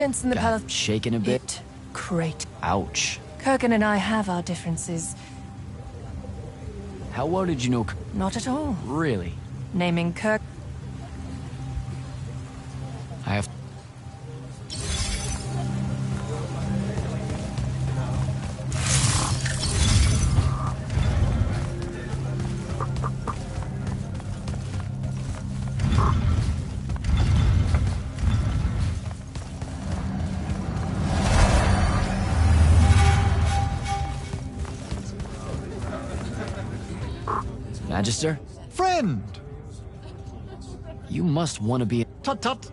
In the palace. Shaken a bit. Great. Ouch. Kurgan and I have our differences. How well did you know? Not at all. Really? Naming Kirk. I have. Magister? Friend! You must want to be. Tut tut!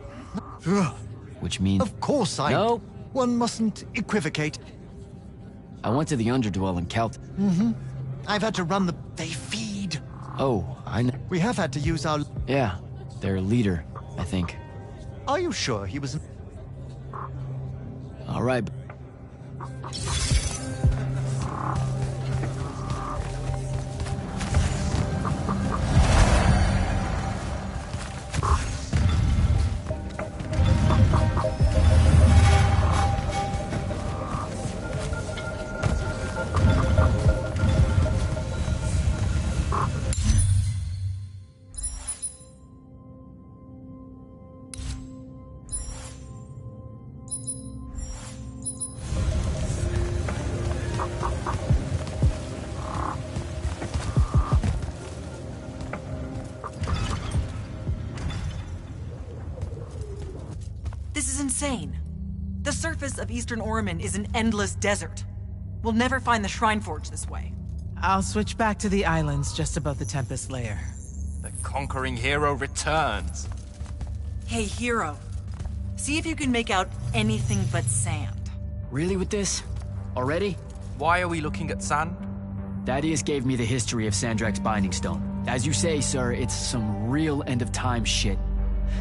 Which means. Of course I. No. One mustn't equivocate. I went to the Underdwell in Kelt. I've had to run the. They feed. Oh, I know. We have had to use our. Yeah, their leader, I think. Are you sure he was. All right. This is insane. The surface of Eastern Orman is an endless desert. We'll never find the Shrine Forge this way. I'll switch back to the islands just above the Tempest layer. The conquering hero returns. Hey, hero. See if you can make out anything but sand. Really with this? Already? Why are we looking at sand? Thaddeus gave me the history of Sandrak's Binding Stone. As you say, sir, it's some real end-of-time shit.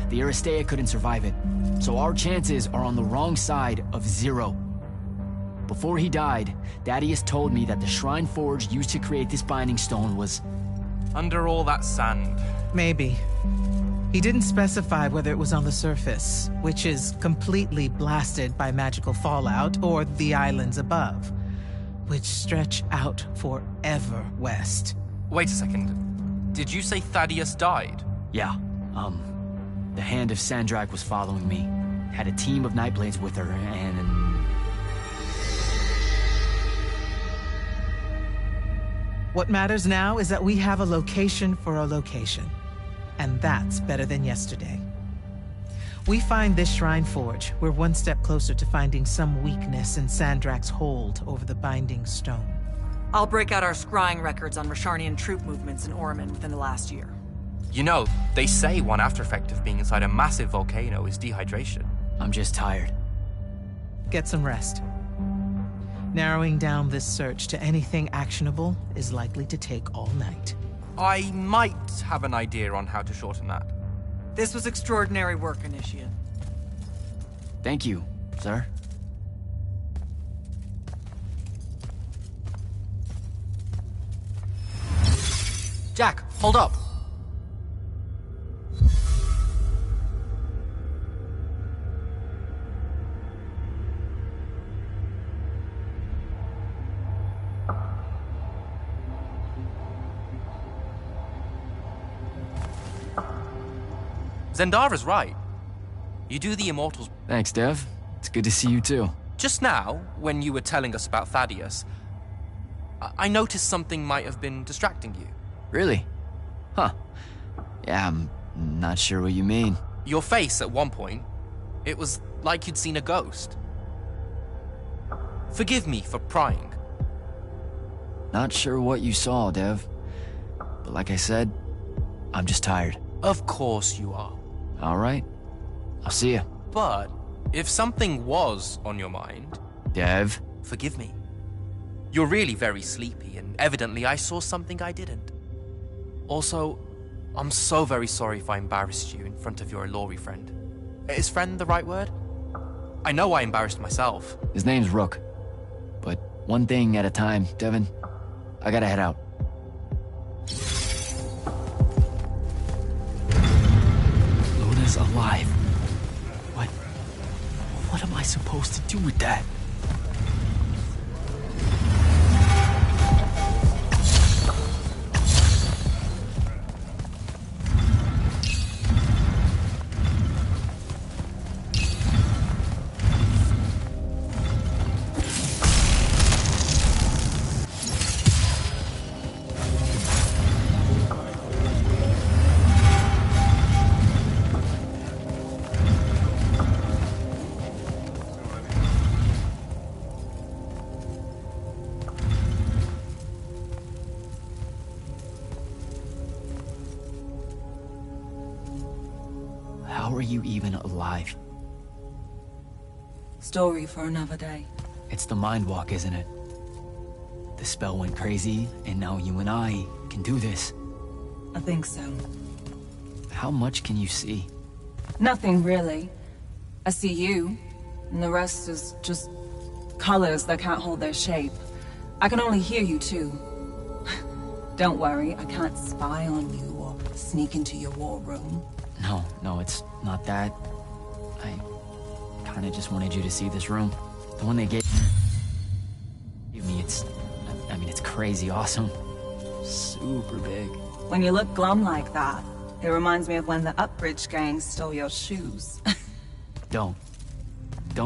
The Aristea couldn't survive it, so our chances are on the wrong side of 0. Before he died, Thaddeus told me that the Shrine Forge used to create this Binding Stone was... Under all that sand. Maybe. He didn't specify whether it was on the surface, which is completely blasted by magical fallout, or the islands above, which stretch out forever west. Wait a second. Did you say Thaddeus died? Yeah, the Hand of Sandrak was following me. Had a team of Nightblades with her, and... What matters now is that we have a location for a location. And that's better than yesterday. We find this Shrine Forge, we're one step closer to finding some weakness in Sandrak's hold over the Binding Stone. I'll break out our scrying records on Rasharnian troop movements in Orman within the last year. You know, they say one after effect of being inside a massive volcano is dehydration. I'm just tired. Get some rest. Narrowing down this search to anything actionable is likely to take all night. I might have an idea on how to shorten that. This was extraordinary work, Initiate. Thank you, sir. Jack, hold up. Zendara's right. You do the Immortals. Thanks, Dev. It's good to see you too. Just now, when you were telling us about Thaddeus, I noticed something might have been distracting you. Really? Huh. Yeah, I'm not sure what you mean. Your face at one point, it was like you'd seen a ghost. Forgive me for prying. Not sure what you saw, Dev. But like I said, I'm just tired. Of course you are. All right. I'll see you. But if something was on your mind... Dev? Forgive me. You're really very sleepy, and evidently I saw something I didn't. Also, I'm so very sorry if I embarrassed you in front of your Ilori friend. Is friend the right word? I know I embarrassed myself. His name's Rook. But one thing at a time, Devin. I gotta head out. Luna's alive. What? What am I supposed to do with that? How are you even alive? Story for another day. It's the mind walk, isn't it? The spell went crazy, and now you and I can do this. I think so. How much can you see? Nothing really. I see you, and the rest is just colors that can't hold their shape. I can only hear you too. Don't worry, I can't spy on you or sneak into your war room. No, it's not that. I kinda just wanted you to see this room. The one they gave me, it's crazy awesome. Super big. When you look glum like that, it reminds me of when the Upbridge gang stole your shoes. Don't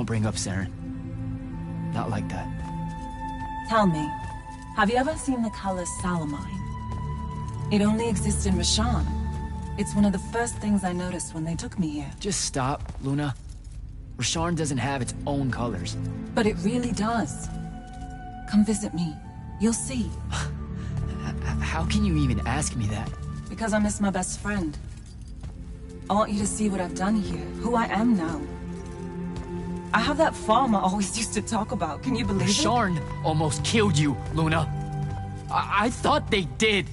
bring up Saren. Not like that. Tell me, have you ever seen the color Salamine? It only exists in Rashan. It's one of the first things I noticed when they took me here. Just stop, Luna. Rasharn doesn't have its own colors. But it really does. Come visit me. You'll see. How can you even ask me that? Because I miss my best friend. I want you to see what I've done here, who I am now. I have that farm I always used to talk about. Can you believe it? Rasharn almost killed you, Luna. I thought they did.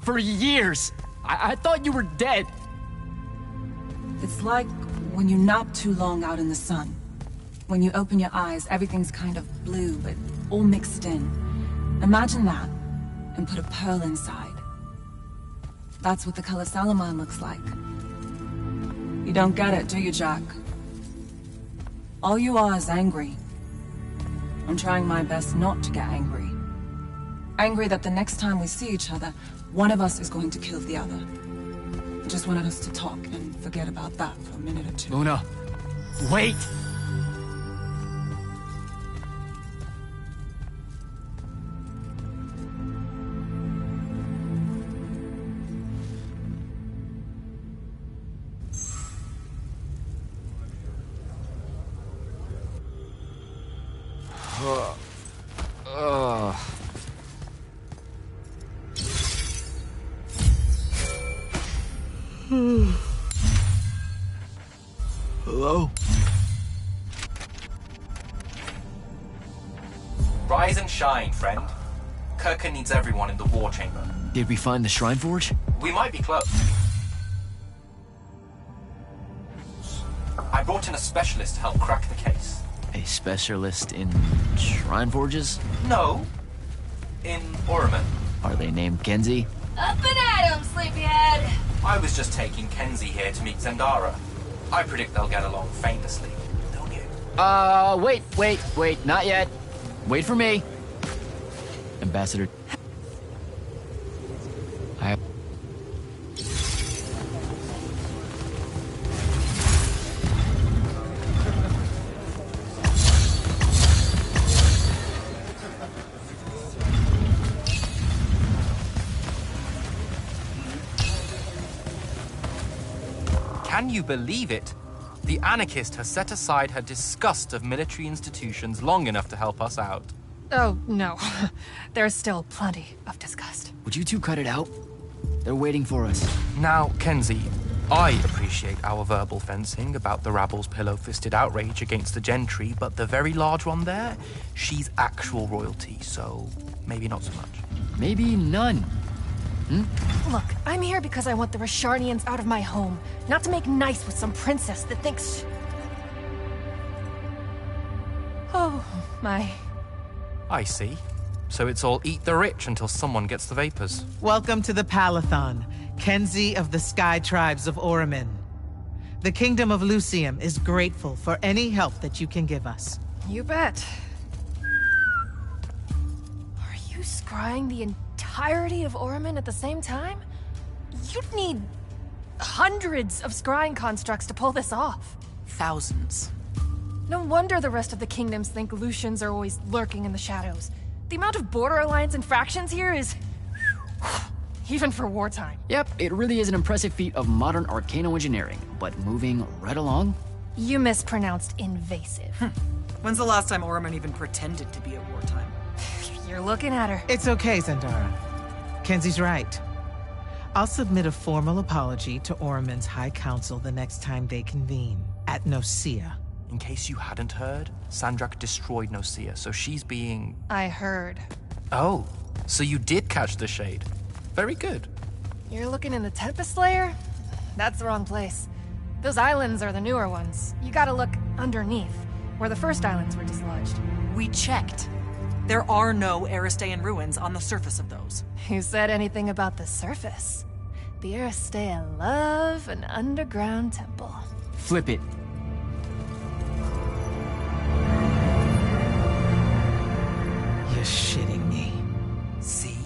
For years. I thought you were dead. It's like when you nap too long out in the sun. When you open your eyes, everything's kind of blue, but all mixed in. Imagine that, and put a pearl inside. That's what the color Salamine looks like. You don't get it, do you, Jack? All you are is angry. I'm trying my best not to get angry. Angry that the next time we see each other, one of us is going to kill the other. I just wanted us to talk and forget about that for a minute or two. Luna, wait! Hello? Rise and shine, friend. Kirka needs everyone in the war chamber. Did we find the Shrine Forge? We might be close. I brought in a specialist to help crack the case. A specialist in Shrine Forges? No. In Orman. Are they named Kenzie? Up and at 'em, sleepyhead! I was just taking Kenzie here to meet Zendara. I predict they'll get along famously, don't you? Wait, not yet. Wait for me. Ambassador. Can you believe it? The anarchist has set aside her disgust of military institutions long enough to help us out. Oh, no. There's still plenty of disgust. Would you two cut it out? They're waiting for us. Now, Kenzie, I appreciate our verbal fencing about the rabble's pillow-fisted outrage against the gentry, but the very large one there, she's actual royalty, so maybe not so much. Maybe none. Look, I'm here because I want the Rasharnians out of my home, not to make nice with some princess that thinks... Oh, my... I see. So it's all eat the rich until someone gets the vapors. Welcome to the Palathon, Kenzie of the Sky Tribes of Oramin. The Kingdom of Lucium is grateful for any help that you can give us. You bet. Are you scrying the entirety of Orman at the same time? You'd need hundreds of scrying constructs to pull this off. Thousands. No wonder the rest of the kingdoms think Lucians are always lurking in the shadows. The amount of border alliance infractions here is... even for wartime. Yep, it really is an impressive feat of modern arcano engineering, but moving right along? You mispronounced invasive. When's the last time Orman even pretended to be at wartime? You're looking at her. It's okay, Zendara. Kenzie's right. I'll submit a formal apology to Orman's High Council the next time they convene, at Nosea. In case you hadn't heard, Sandrak destroyed Nosea, so she's being... I heard. Oh, so you did catch the shade. Very good. You're looking in the Tempest Layer? That's the wrong place. Those islands are the newer ones. You gotta look underneath, where the first islands were dislodged. We checked. There are no Aristean ruins on the surface of those. Who said anything about the surface? The Aristea love an underground temple. Flip it. You're shitting me. See?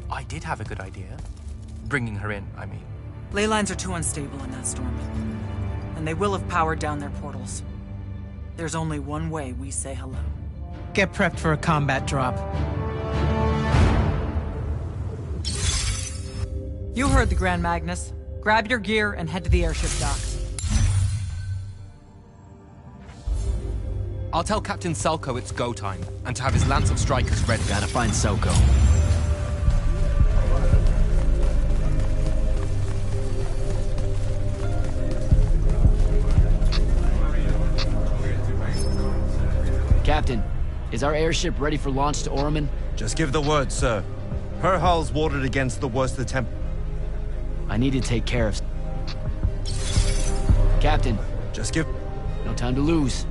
I did have a good idea. Bringing her in, I mean. Ley lines are too unstable in that storm. And they will have powered down their portals. There's only one way we say hello. Get prepped for a combat drop. You heard the Grand Magnus. Grab your gear and head to the airship dock. I'll tell Captain Selko it's go time, and to have his Lance of Strikers ready. Gotta find Selko. Captain, is our airship ready for launch to Orman? Just give the word, sir. Her hull's warded against the worst attempt. I need to take care of... Captain, Just give... no time to lose.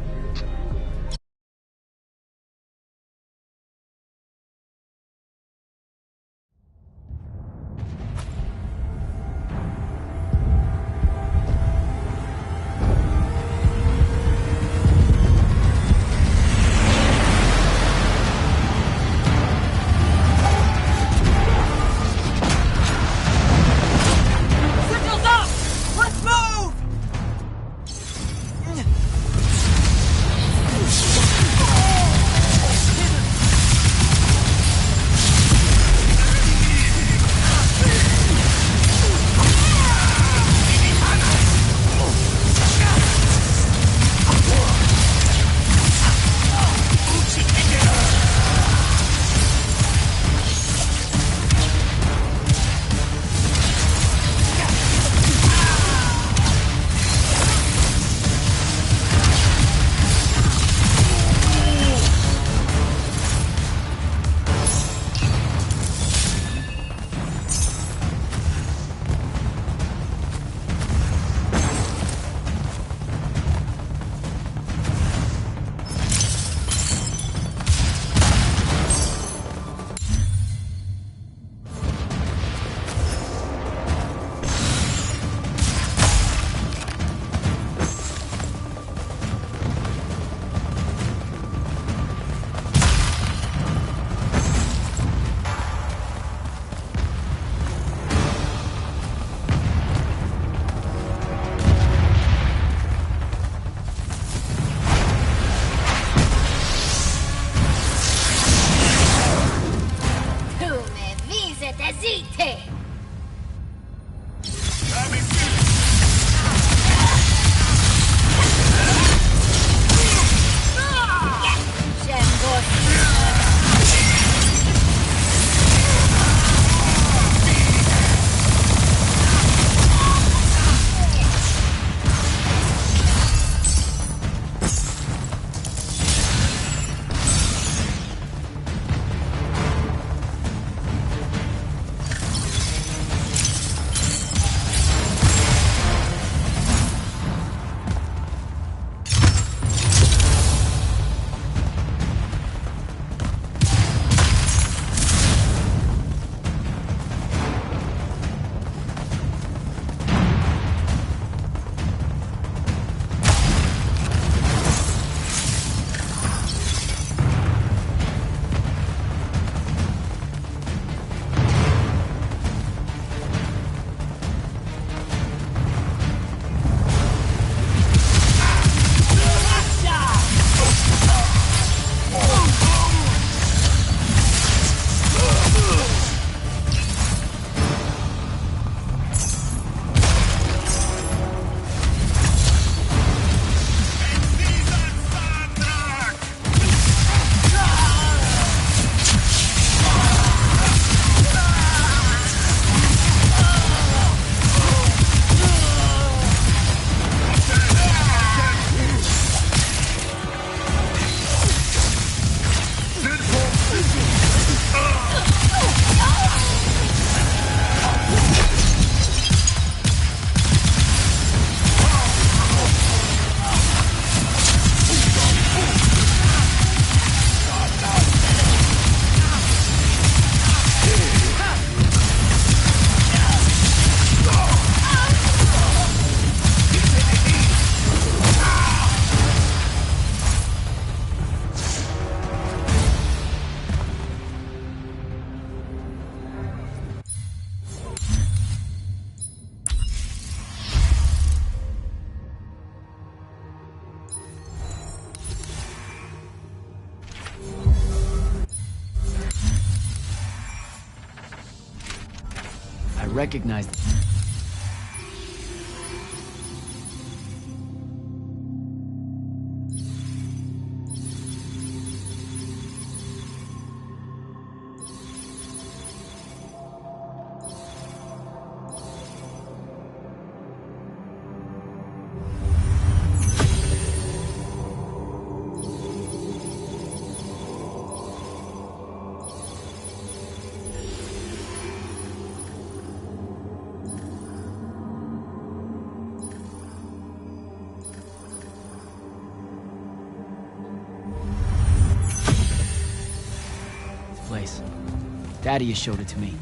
Signals up! Let's move! recognize... place. Daddy has showed it to me.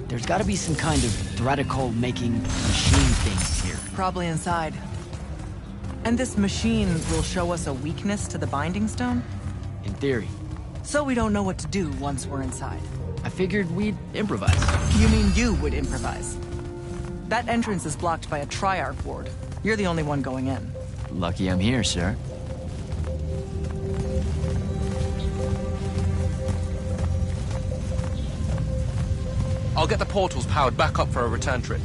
There's gotta be some kind of Thratical-making machine thing here. Probably inside. And this machine will show us a weakness to the Binding Stone? In theory. So we don't know what to do once we're inside. I figured we'd improvise. You mean you would improvise? That entrance is blocked by a Triarch ward. You're the only one going in. Lucky I'm here, sir. I'll get the portals powered back up for a return trip.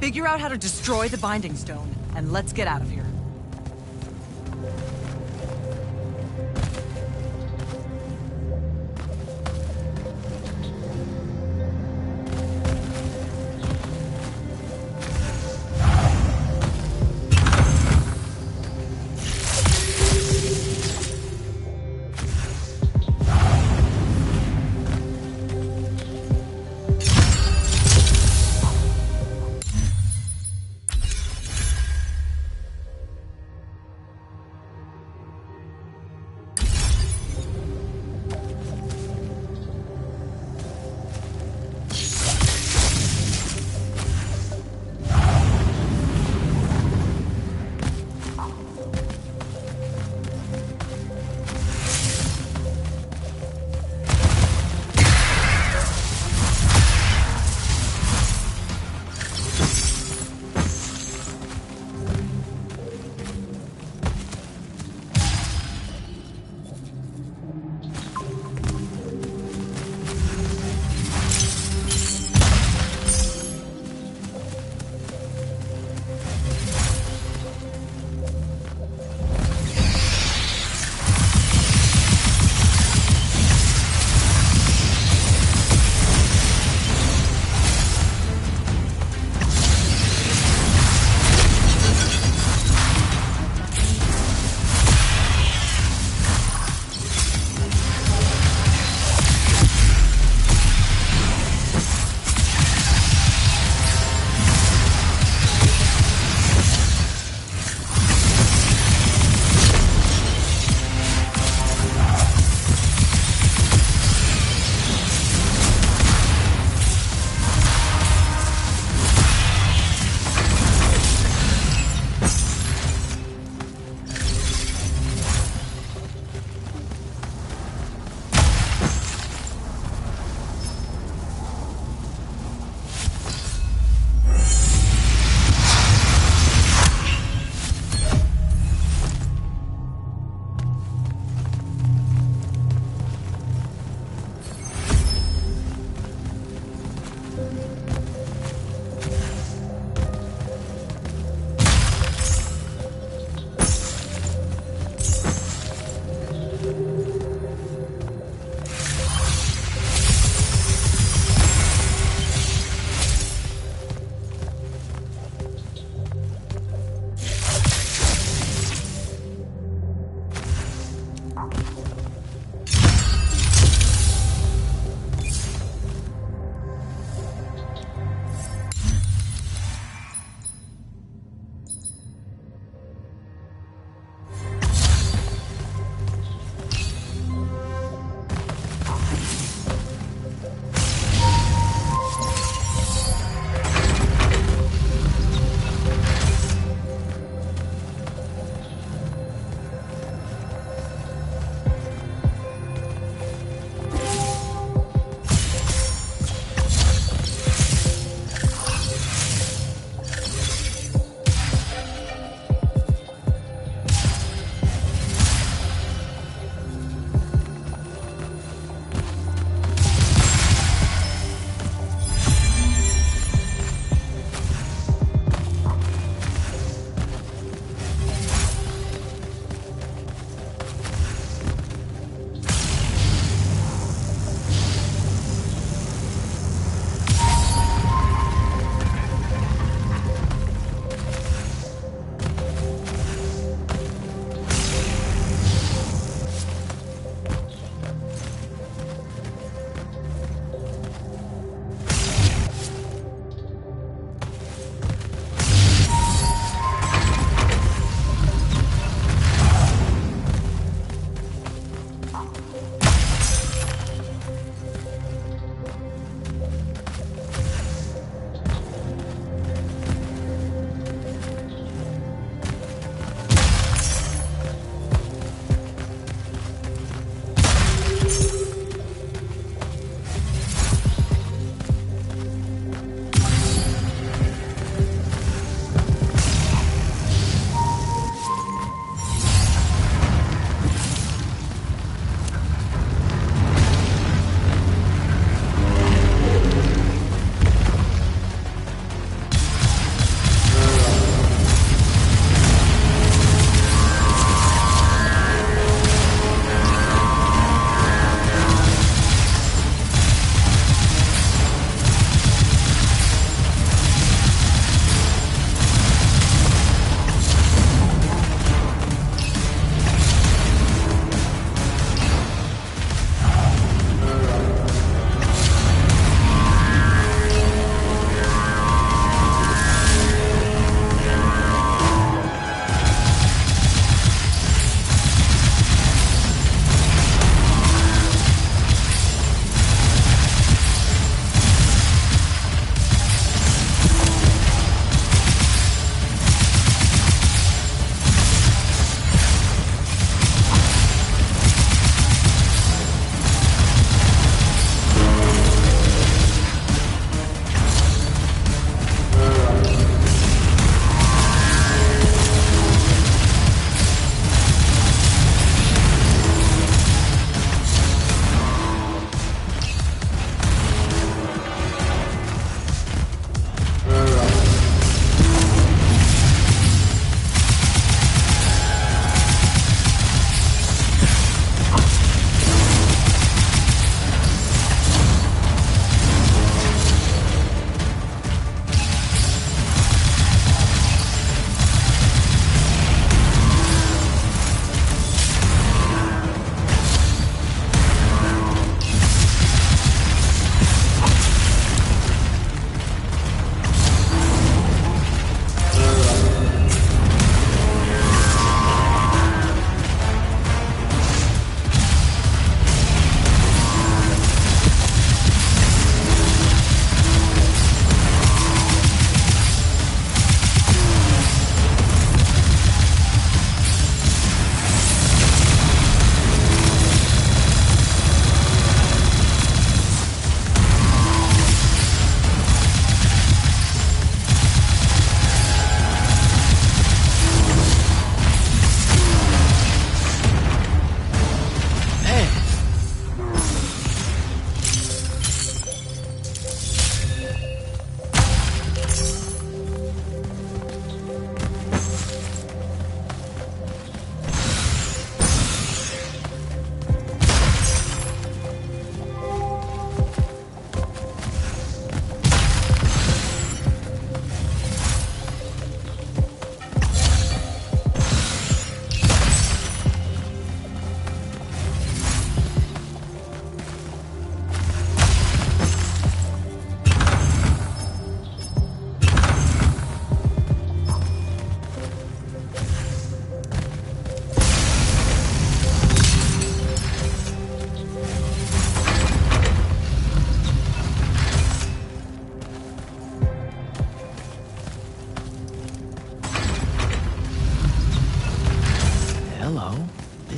Figure out how to destroy the Binding Stone, and let's get out of here.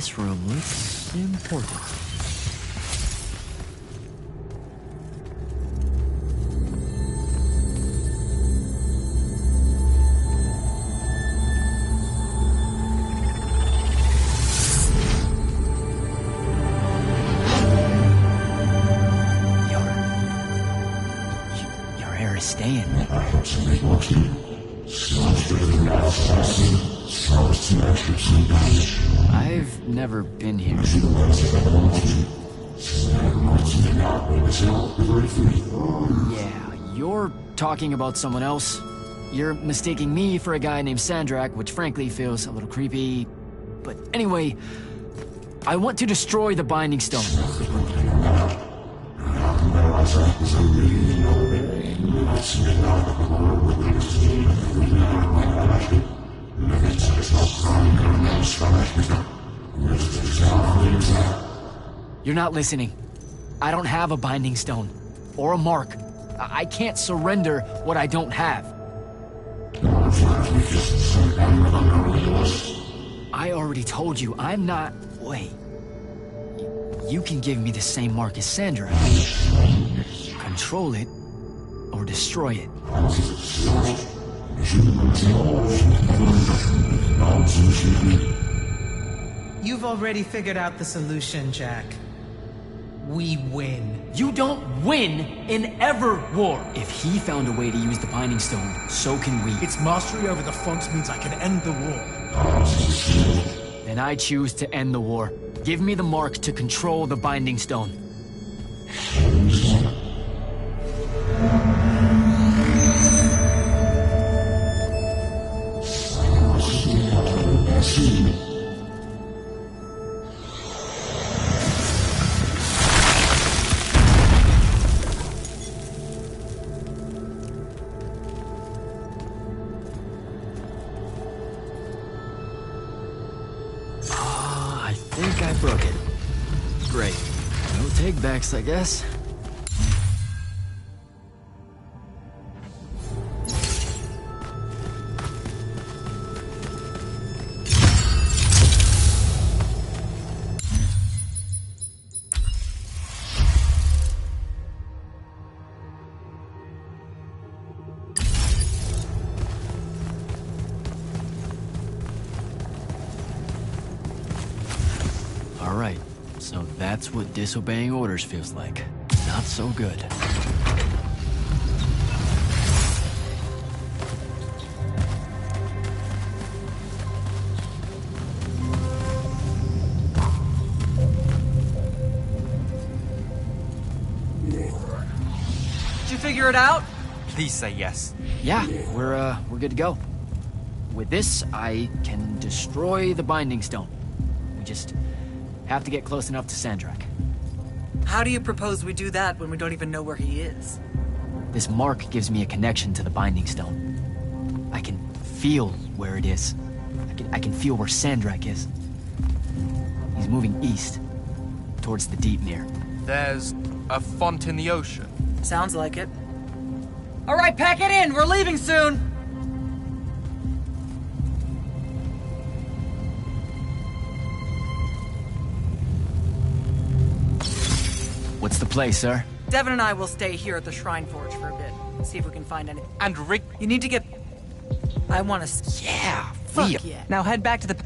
This room looks important. You're staying. I've never been here. Yeah, you're talking about someone else. You're mistaking me for a guy named Sandrak, which frankly feels a little creepy. But anyway, I want to destroy the Binding Stone. You're not listening. I don't have a Binding Stone. Or a mark. I can't surrender what I don't have. I already told you, I'm not... Wait. You can give me the same mark as Sandra. Control it, or destroy it. You've already figured out the solution, Jack. We win. You don't win in ever war. If he found a way to use the Binding Stone, so can we. Its mastery over the fonts means I can end the war. Then I choose to end the war. Give me the mark to control the Binding Stone. I think I broke it. Great. No take-backs, I guess. Alright, so that's what disobeying orders feels like. Not so good. Did you figure it out? Please say yes. Yeah, we're good to go. With this, I can destroy the Binding Stone. We just have to get close enough to Sandrak. How do you propose we do that when we don't even know where he is? This mark gives me a connection to the Binding Stone. I can feel where it is. I can feel where Sandrak is. He's moving east, towards the deep mirror. There's a font in the ocean. Sounds like it. All right, pack it in. We're leaving soon. What's the play, sir? Devin and I will stay here at the Shrine Forge for a bit. See if we can find anything. And Rick... You need to get... I want to... Yeah, Fuck yeah. Now head back to the...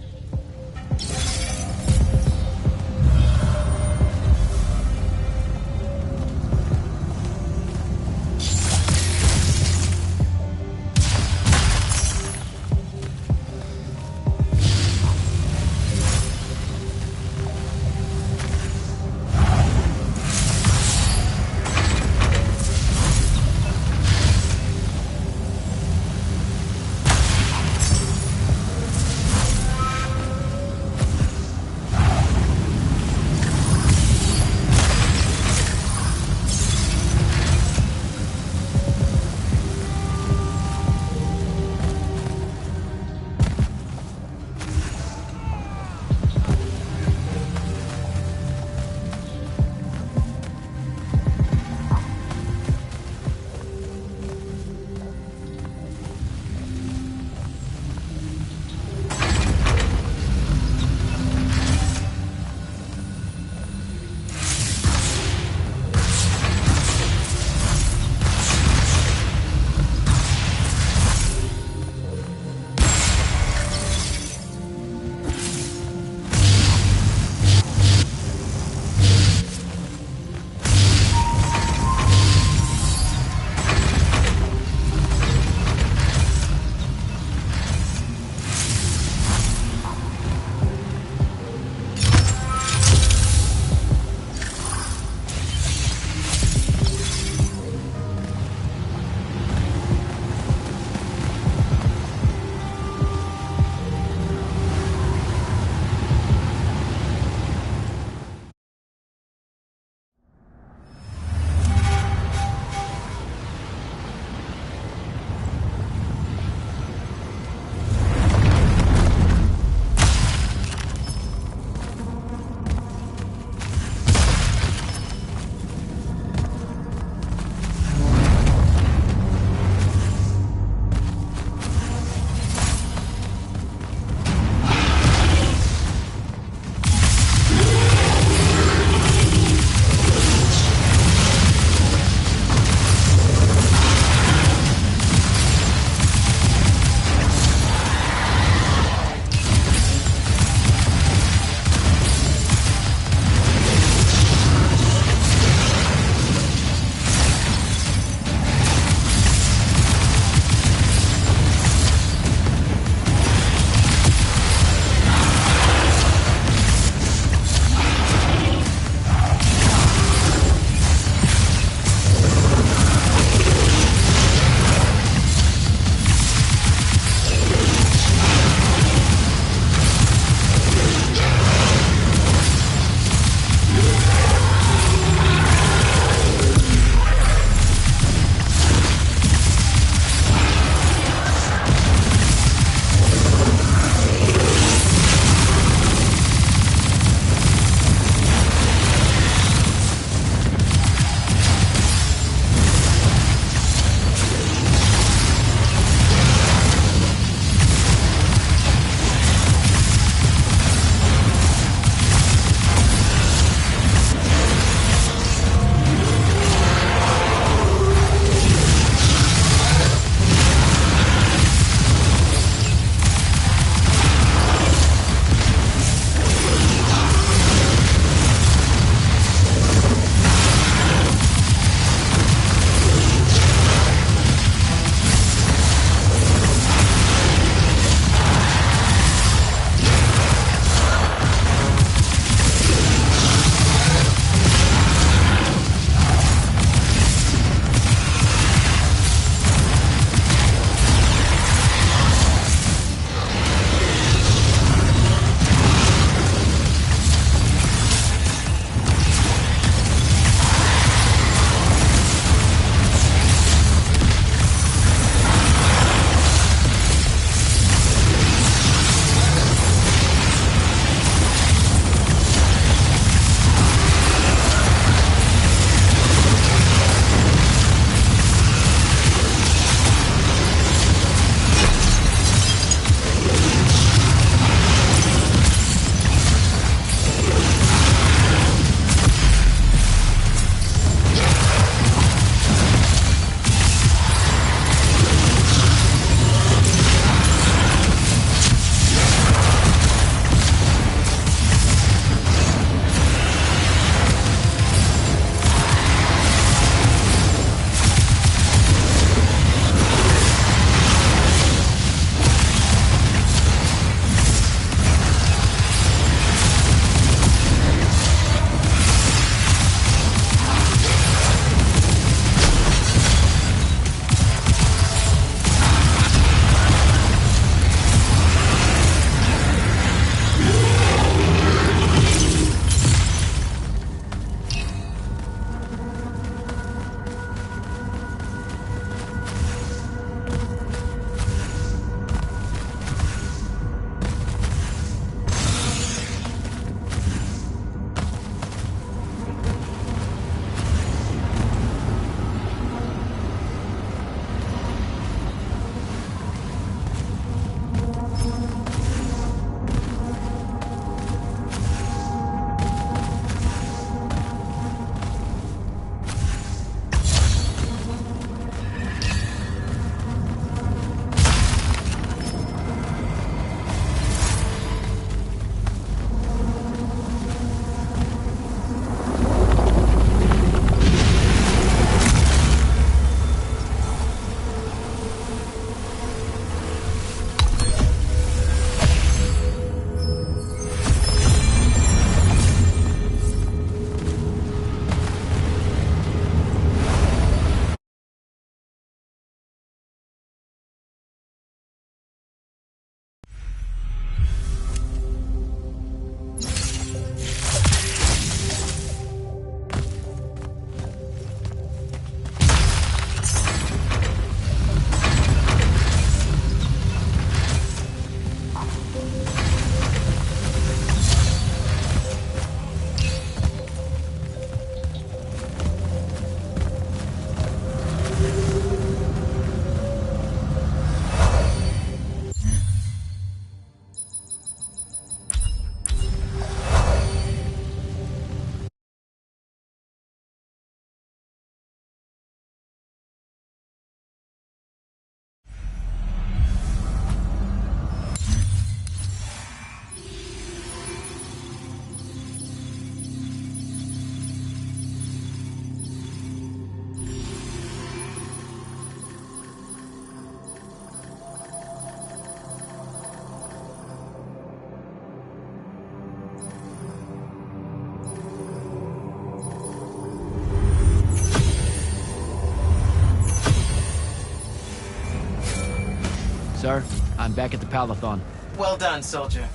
Sir, I'm back at the Palathon. Well done, soldier.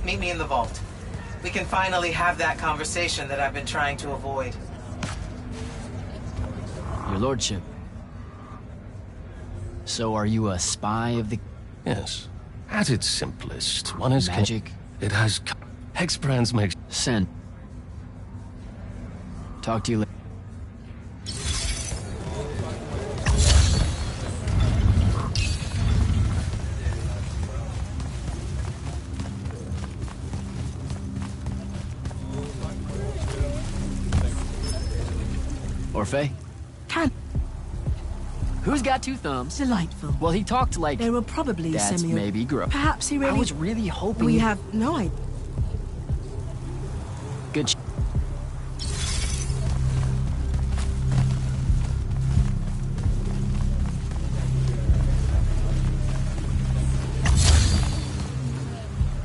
Meet me in the vault. We can finally have that conversation that I've been trying to avoid. Your lordship. So are you a spy of the... Yes. At its simplest, one is... Magic? It has... Hexbrands makes... Send. Talk to you later. Orphe? Can. Who's got two thumbs? Delightful. Well, he talked like... There will probably That's semi... maybe gross. Perhaps he really... I was really hoping... We have no idea. Good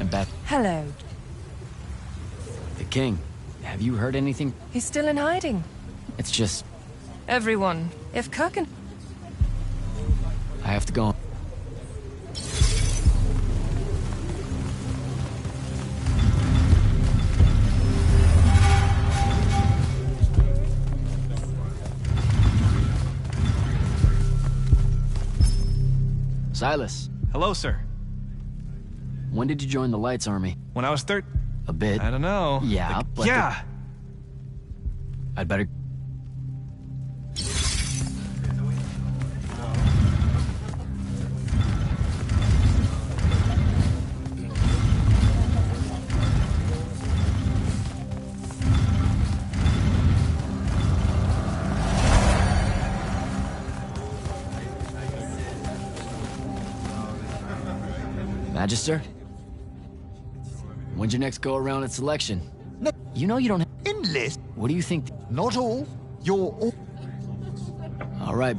I'm back. Hello. The king. Have you heard anything? He's still in hiding. It's just... Everyone. If Kirk and... I have to go. Silas. Hello, sir. When did you join the Lights Army? When I was A bit. I don't know. Yeah, but... Yeah! I'd better... Magister? When's your next go-around at selection? No. You know you don't have... Enlist? What do you think? Not all. You're all... All right.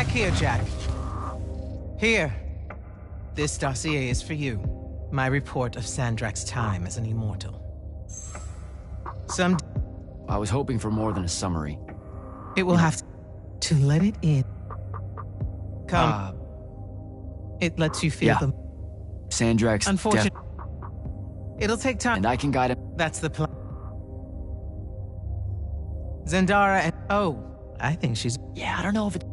Here, Jack. Here. This dossier is for you. My report of Sandrak's time as an immortal. I was hoping for more than a summary. It will have to let it in. Come. It lets you feel them. Sandrak's Unfortunately. It'll take time. And I can guide him. That's the plan. Zendara and... Oh, I think she's... Yeah, I don't know if it...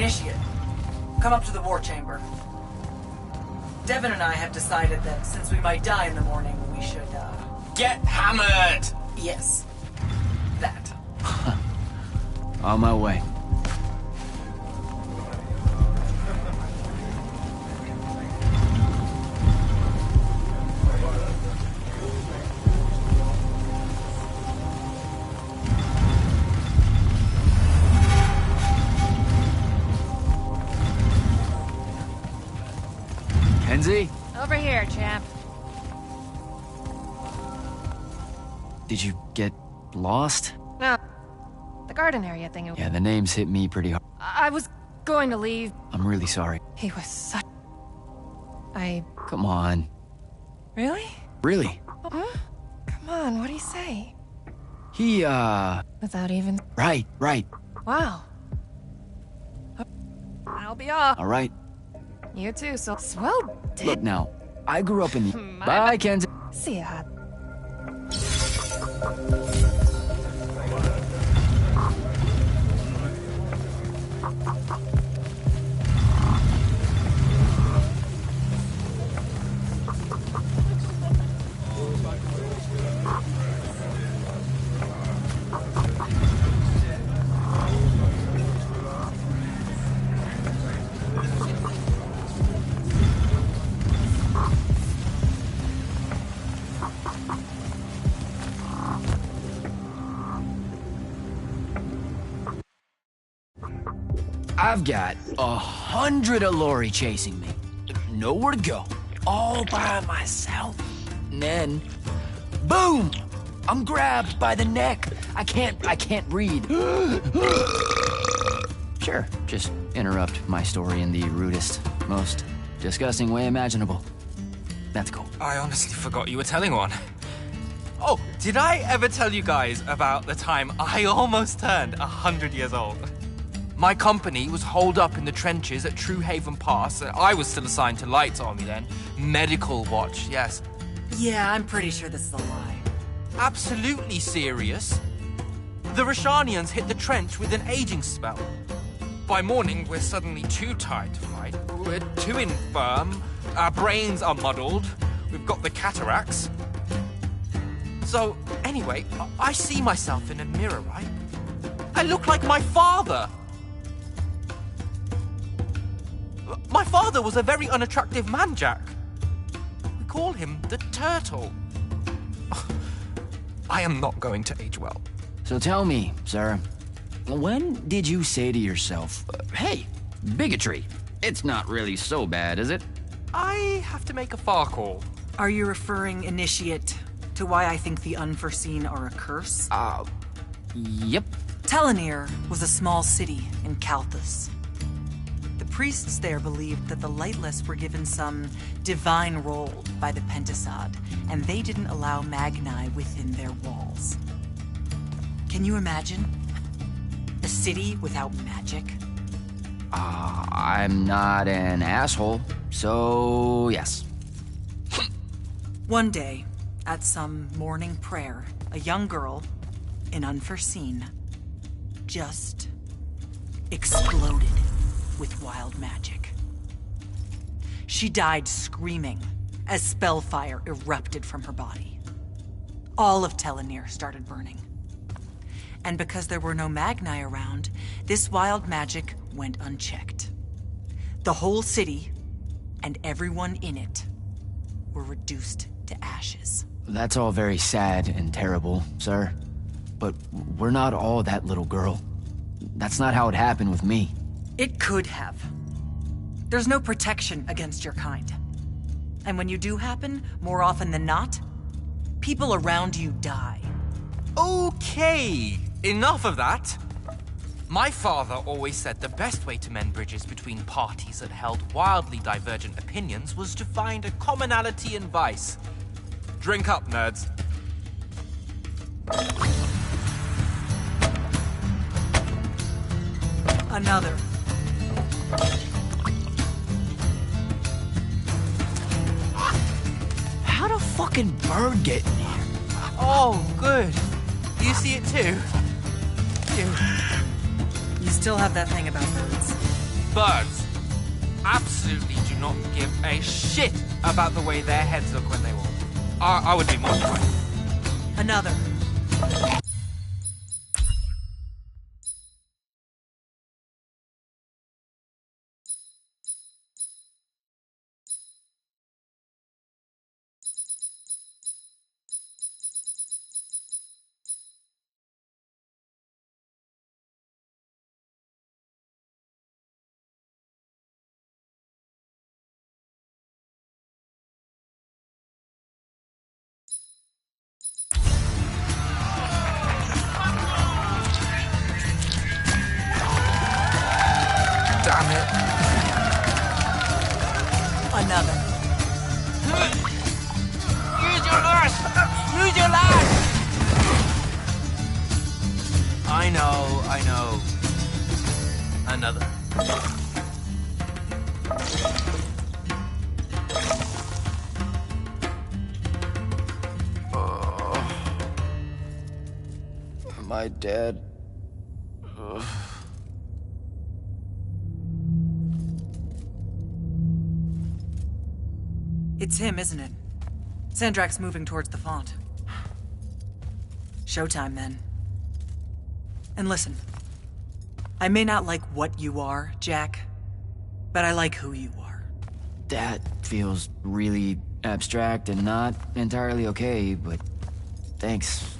Initiate, come up to the war chamber. Devin and I have decided that since we might die in the morning, we should, Get hammered! Yes. That. On my way. Kenzie? Over here, champ. Did you get lost? No. The garden area thing. Yeah, the names hit me pretty hard. I was going to leave. I'm really sorry. He was such... Come on. Really? Really? Huh? Come on, what'd he say? He, Without even... Right. Wow. I'll be off. All right. You too, so... Swell, Look now, I grew up in the... My Bye, Kenzie. See ya. I've got 100 Allori chasing me. Nowhere to go. All by myself. And then, boom! I'm grabbed by the neck. I can't breathe. Sure, just interrupt my story in the rudest, most disgusting way imaginable. That's cool. I honestly forgot you were telling one. Oh, did I ever tell you guys about the time I almost turned 100 years old? My company was holed up in the trenches at True Haven Pass. I was still assigned to Lights Army then. Medical watch, yes. Yeah, I'm pretty sure this is a lie. Absolutely serious. The Rashanians hit the trench with an aging spell. By morning, we're suddenly too tired to fight. We're too infirm. Our brains are muddled. We've got the cataracts. So, anyway, I see myself in a mirror, right? I look like my father. My father was a very unattractive man, Jack. We call him the Turtle. I am not going to age well. So tell me, sir, when did you say to yourself, hey, bigotry, it's not really so bad, is it? I have to make a far call. Are you referring, Initiate, to why I think the unforeseen are a curse? Yep. Telenir was a small city in Kalthus. The priests there believed that the Lightless were given some divine role by the Pentasod, and they didn't allow Magni within their walls. Can you imagine? A city without magic? I'm not an asshole, so yes. One day, at some morning prayer, a young girl, in Unforeseen, just exploded with wild magic. She died screaming as spellfire erupted from her body. All of Telenir started burning. And because there were no Magni around, this wild magic went unchecked. The whole city, and everyone in it, were reduced to ashes. That's all very sad and terrible, sir. But we're not all that little girl. That's not how it happened with me. It could have. There's no protection against your kind. And when you do happen, more often than not, people around you die. Okay, enough of that. My father always said the best way to mend bridges between parties that held wildly divergent opinions was to find a commonality in vice. Drink up, nerds. Another. How'd a fucking bird get in here? Oh, good. You see it too? You still have that thing about birds. Birds absolutely do not give a shit about the way their heads look when they walk. I would be mortified. Another. Another. Use your lash! Use your lash! I know. Another. Am I dead? Ugh. It's him, isn't it? Sandrak's moving towards the font. Showtime, then. And listen, I may not like what you are, Jack, but I like who you are. That feels really abstract and not entirely okay, but thanks.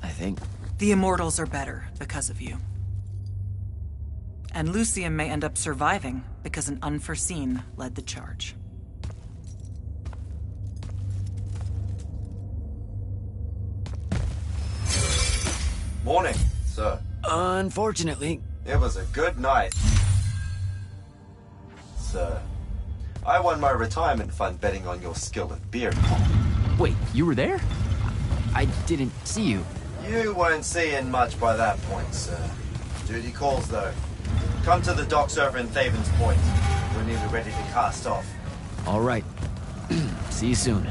I think. The Immortals are better because of you. And Lucium may end up surviving because an unforeseen led the charge. Morning, sir. Unfortunately. It was a good night. Sir, I won my retirement fund betting on your skill at beer pong. Wait, you were there? I didn't see you. You weren't seeing much by that point, sir. Duty calls, though. Come to the docks over in Thaven's Point. We're nearly ready to cast off. All right. See you soon.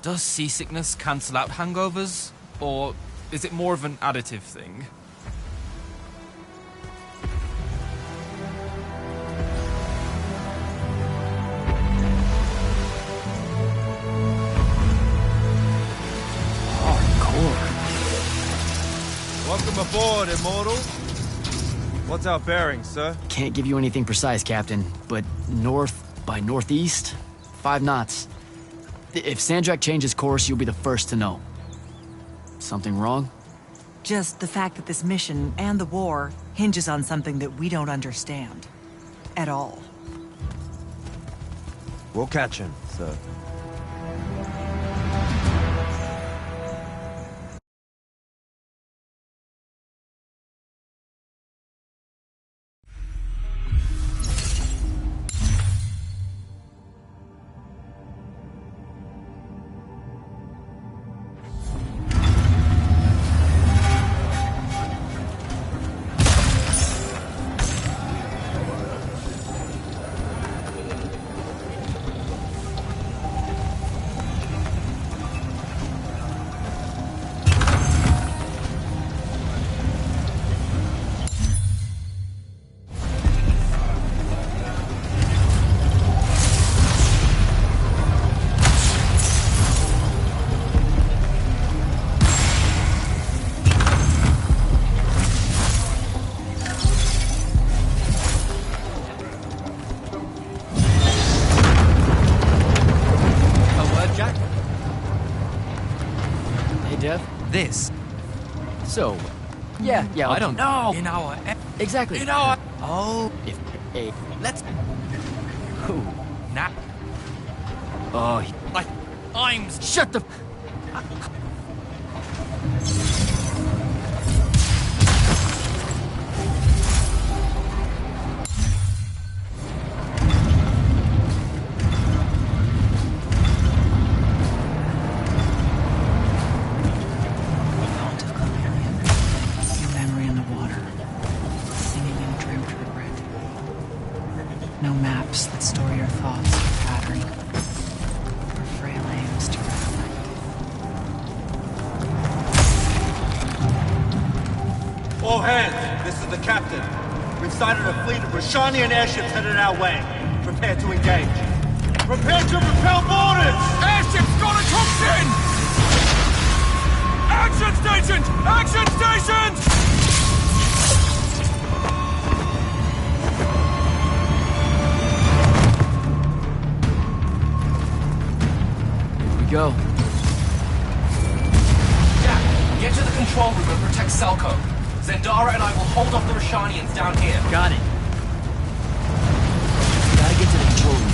Does seasickness cancel out hangovers? Or is it more of an additive thing? Welcome aboard, Immortal. What's our bearing, sir? Can't give you anything precise, Captain, but north by northeast, 5 knots. If Sandrak changes course, you'll be the first to know. Something wrong? Just the fact that this mission and the war hinges on something that we don't understand. At all. We'll catch him, sir. this? So, yeah, I don't know. In our... Exactly. In our... Oh. If a... Let's... Who? Nah. Oh, I'm... shut the... No maps that store your thoughts or pattern, or frail aims to reflect. All hands, this is the captain. We've sighted a fleet of Rashanian airships headed our way. Prepare to engage. Prepare to repel boarders! Airships got a toxin! Action stations! Action stations! Go. Jack, get to the control room and protect Selco. Zendara and I will hold off the Rashanians down here. Got it. Gotta get to the control room.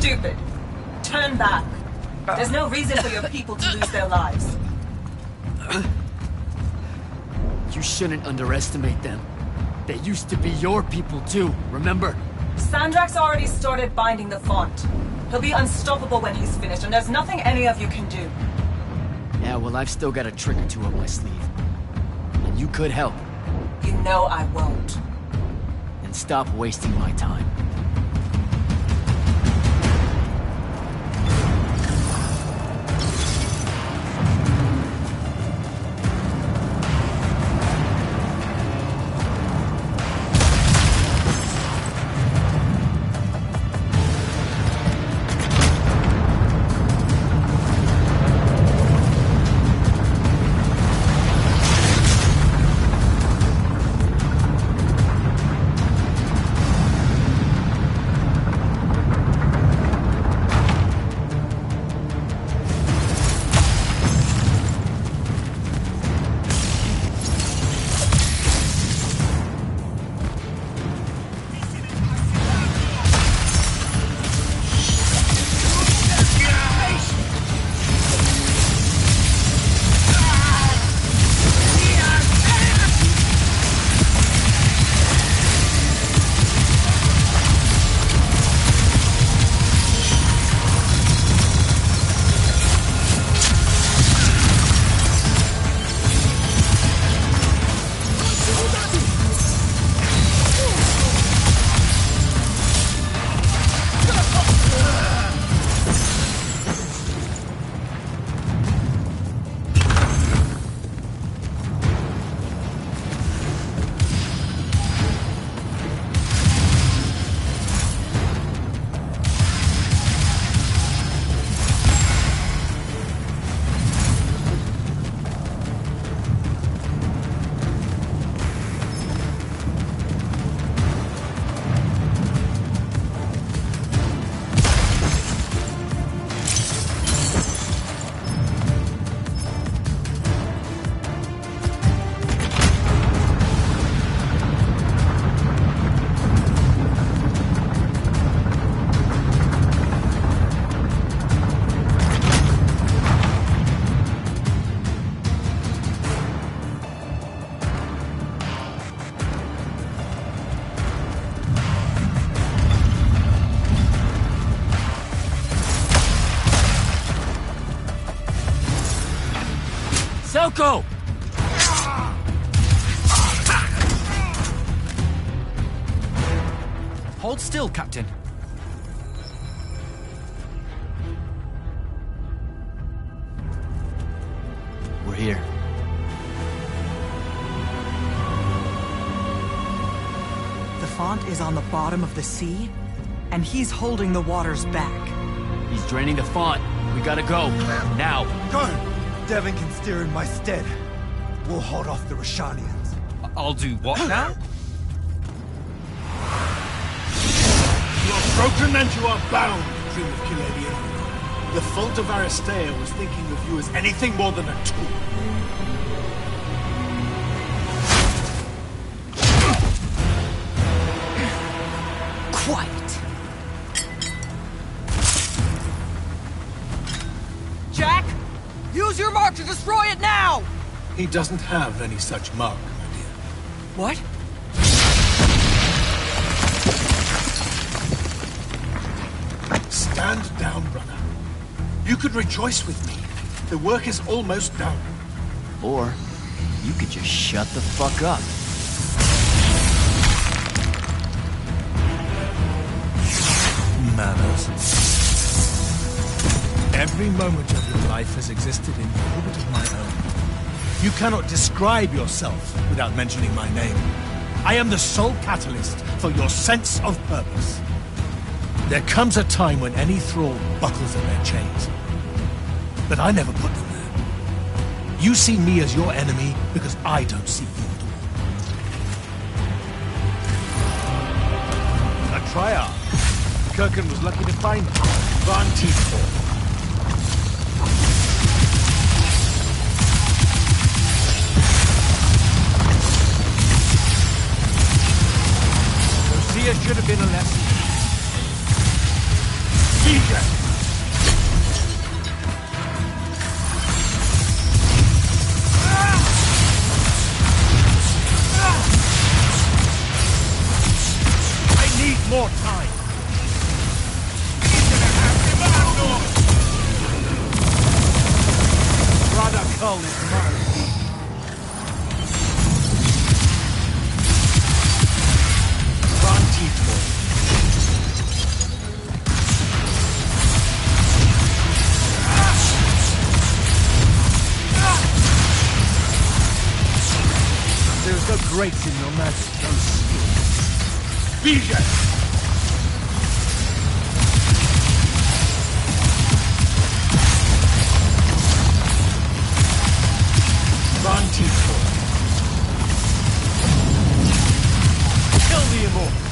stupid. Turn back. There's no reason for your people to lose their lives. You shouldn't underestimate them. They used to be your people too, remember? Sandrak's already started binding the font. He'll be unstoppable when he's finished, and there's nothing any of you can do. Yeah, well, I've still got a trick or two up my sleeve. And you could help. You know I won't. And stop wasting my time. Selko! Hold still, Captain. We're here. The font is on the bottom of the sea, and he's holding the waters back. He's draining the font. We gotta go. Now. Go! Devin can steer in my stead. We'll hold off the Roshanians. I'll do what now? You are broken and you are bound, Dream of Kiladian. The fault of Aristea was thinking of you as anything more than a tool. Quiet. Jack! Use your mark to destroy it now! He doesn't have any such mark, my dear. What? Stand down, brother. You could rejoice with me. The work is almost done. Or you could just shut the fuck up. Manners. Every moment of your life has existed in the orbit of my own. You cannot describe yourself without mentioning my name. I am the sole catalyst for your sense of purpose. There comes a time when any thrall buckles at their chains. But I never put them there. You see me as your enemy because I don't see you at all. A triarch. Kirkin was lucky to find them. Van Teethorn. Lucia should have been a lesson. I need more time. Radical is mine. There's no grace in your magic, no skill. Vision! Kill the immortal!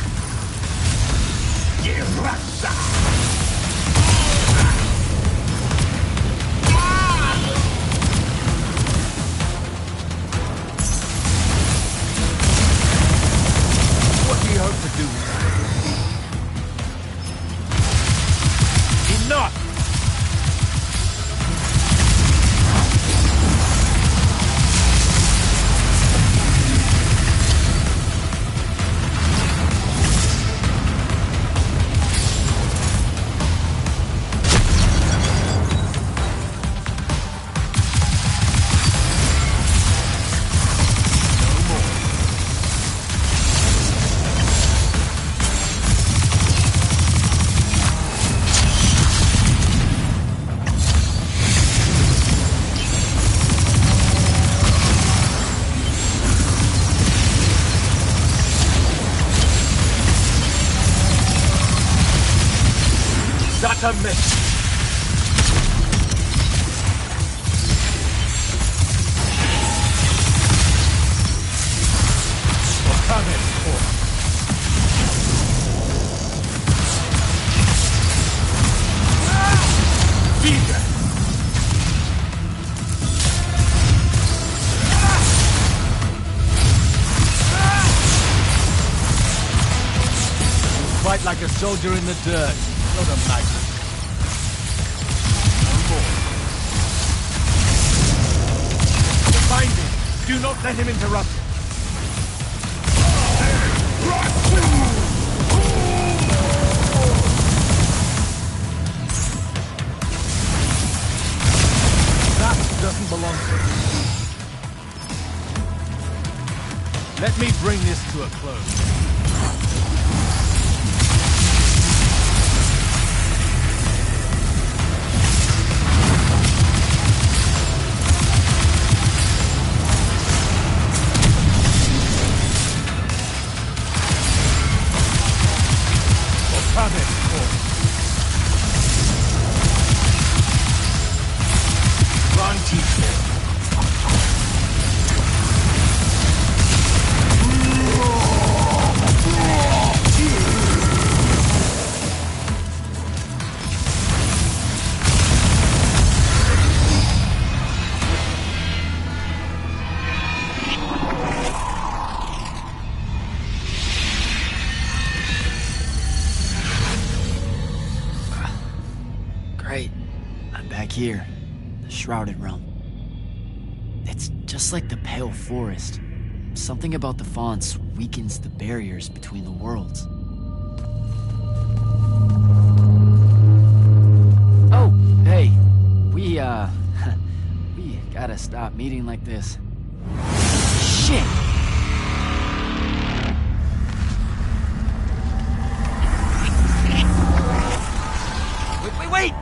What do you hope to do with that? Enough! Not a miss. Fight like a soldier in the dirt, not a knight. Find him. Do not let him interrupt. That doesn't belong to you. Let me bring this to a close. Great. I'm back here. The Shrouded Realm. It's just like the Pale Forest. Something about the fonts weakens the barriers between the worlds. Oh, hey. We gotta stop meeting like this. Shit! Wait!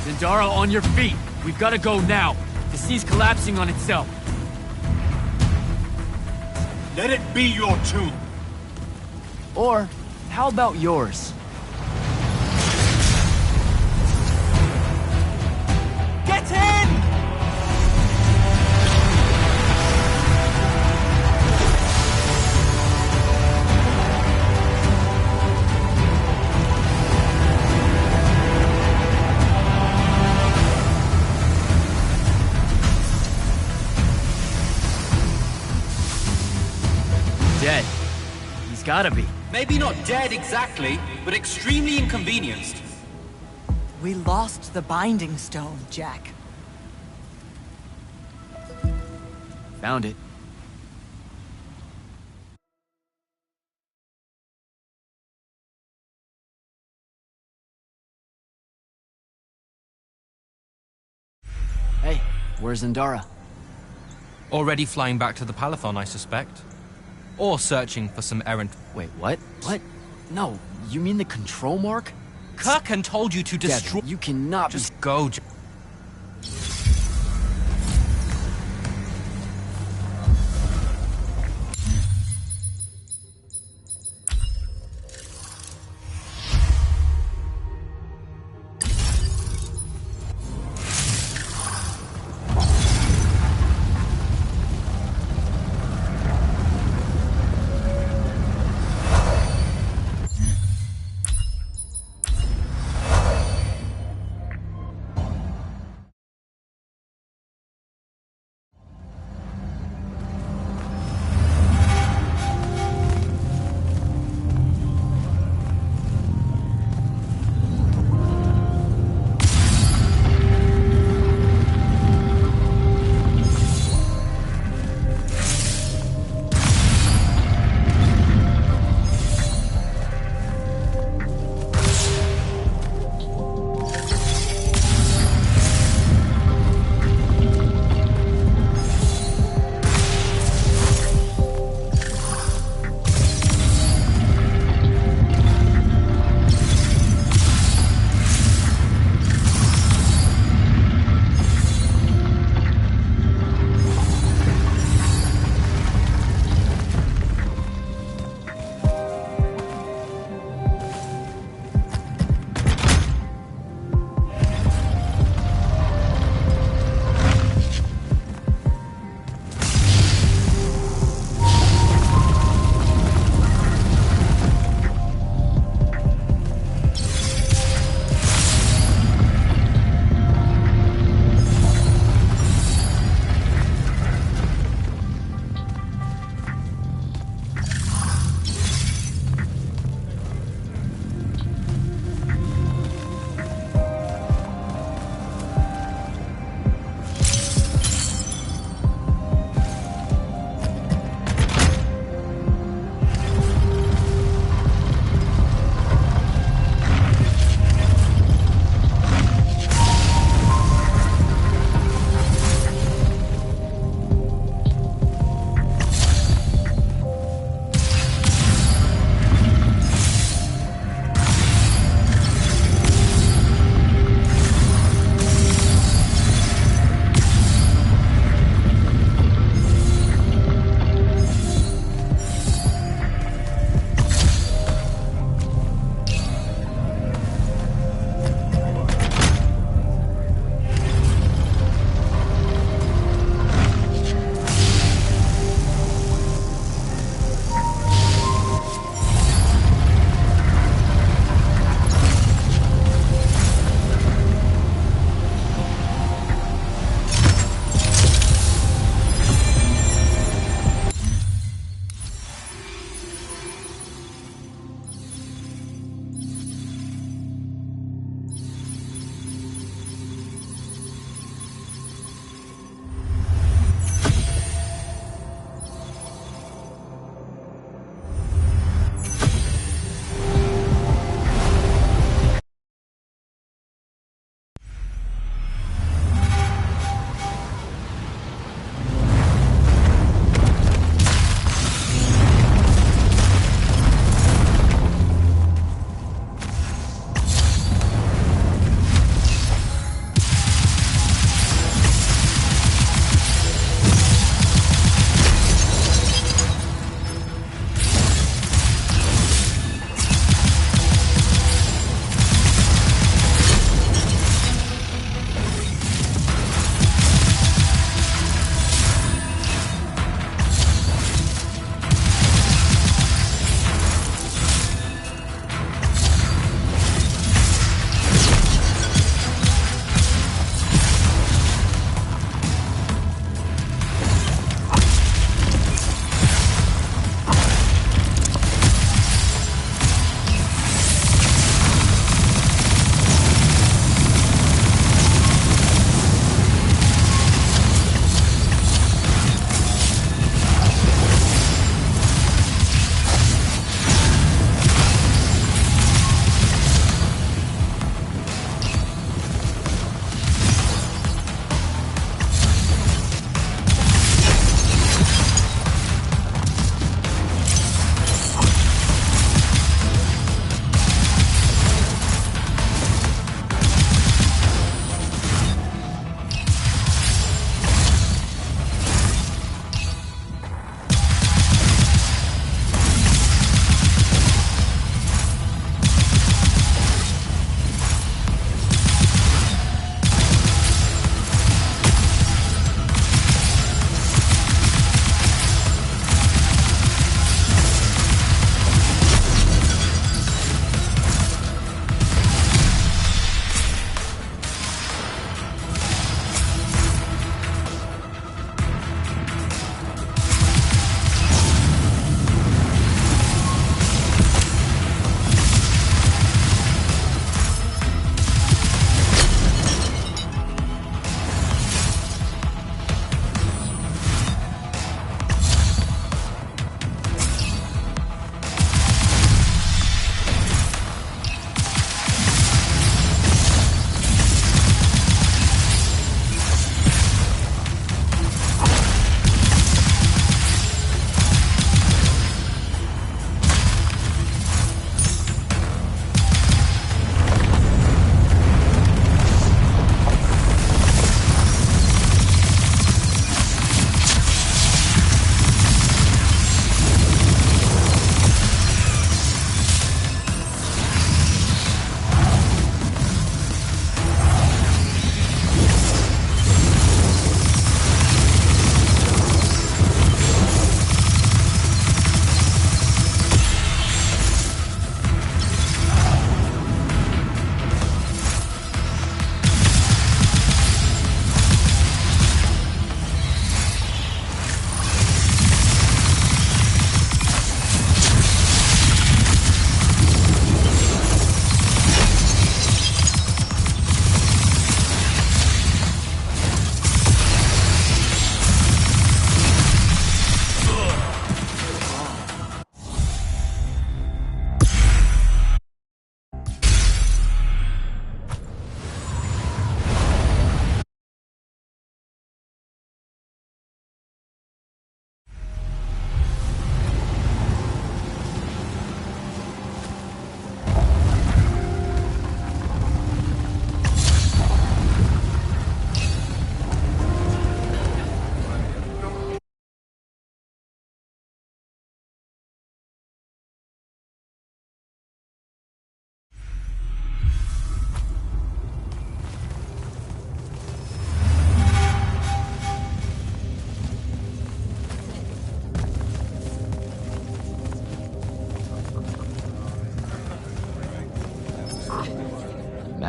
Zendara, on your feet! We've gotta go now! The sea's collapsing on itself! Let it be your tomb! Or, how about yours? Get gotta be. Maybe not dead exactly, but extremely inconvenienced. We lost the Binding Stone, Jack. Found it. Hey, where's Zendara? Already flying back to the Palathon, I suspect. Or searching for some errant... Wait, what? What? No, you mean the control mark? Kirkan told you to destroy... Devin, you cannot Just go,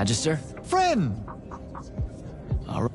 Magister? Friend! All right.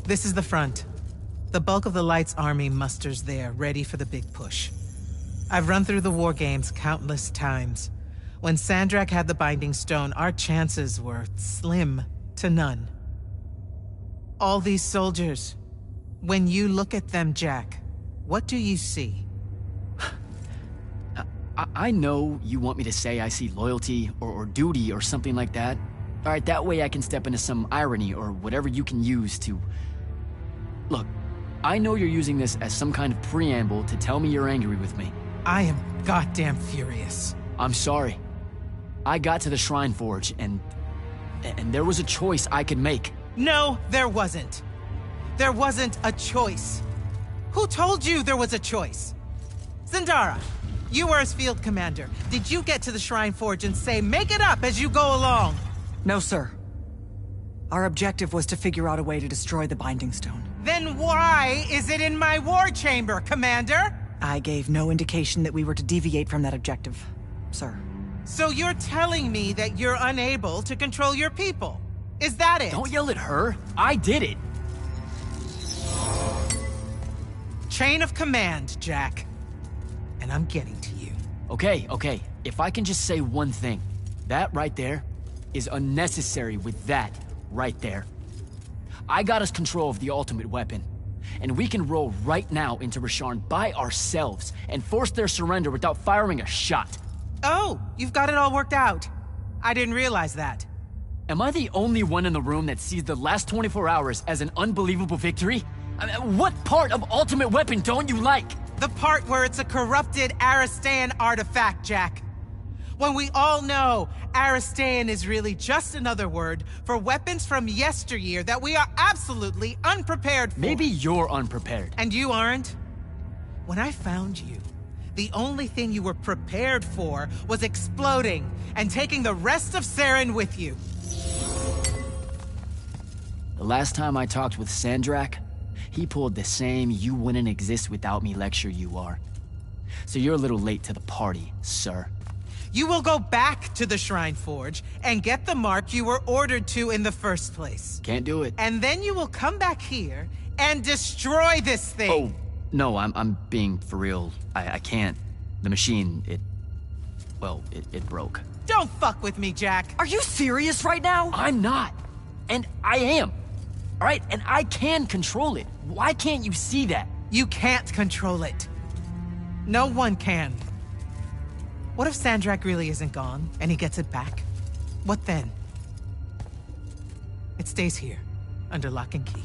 This is the front. The bulk of the Light's army musters there, ready for the big push. I've run through the war games countless times. When Sandrak had the Binding Stone, our chances were slim to none. All these soldiers, when you look at them, Jack, what do you see? I know you want me to say I see loyalty or duty or something like that. All right, that way I can step into some irony or whatever you can use to... Look, I know you're using this as some kind of preamble to tell me you're angry with me. I am goddamn furious. I'm sorry. I got to the Shrine Forge and there was a choice I could make. No, there wasn't. There wasn't a choice. Who told you there was a choice? Zendara, you were as field commander. Did you get to the Shrine Forge and say, make it up as you go along? No, sir. Our objective was to figure out a way to destroy the Binding Stone. Then why is it in my war chamber, Commander? I gave no indication that we were to deviate from that objective, sir. So you're telling me that you're unable to control your people? Is that it? Don't yell at her. I did it. Chain of command, Jack. And I'm getting to you. Okay. If I can just say one thing. That right there is unnecessary with that right there. I got us control of the ultimate weapon. And we can roll right now into Rasharn by ourselves and force their surrender without firing a shot. Oh, you've got it all worked out. I didn't realize that. Am I the only one in the room that sees the last 24 hours as an unbelievable victory? I mean, what part of Ultimate Weapon don't you like? The part where it's a corrupted Aristean artifact, Jack. When we all know Aristean is really just another word for weapons from yesteryear that we are absolutely unprepared for. Maybe you're unprepared. And you aren't? When I found you, the only thing you were prepared for was exploding and taking the rest of Saren with you. The last time I talked with Sandrak, he pulled the same "you wouldn't exist without me" lecture you are. So you're a little late to the party, sir. You will go back to the Shrine Forge and get the mark you were ordered to in the first place. Can't do it. And then you will come back here and destroy this thing. Oh, no, I'm being for real. I can't. The machine, it broke. Don't fuck with me, Jack. Are you serious right now? I'm not. And I am. All right, and I can control it. Why can't you see that? You can't control it. No one can. What if Sandrak really isn't gone, and he gets it back? What then? It stays here, under lock and key.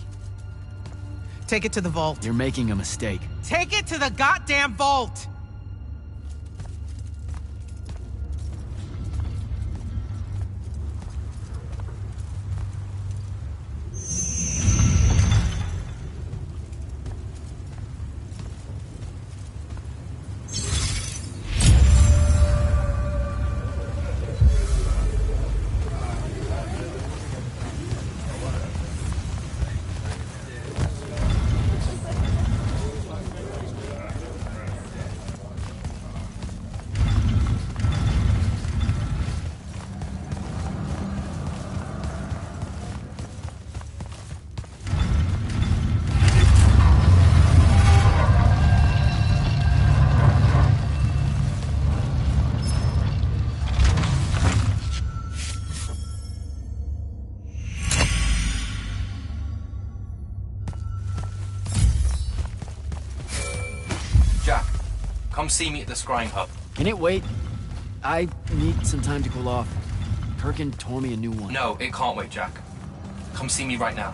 Take it to the vault. You're making a mistake. Take it to the goddamn vault! Come see me at the scrying hub. Can it wait? I need some time to cool off. Kirkin tore me a new one. No, it can't wait, Jack. Come see me right now.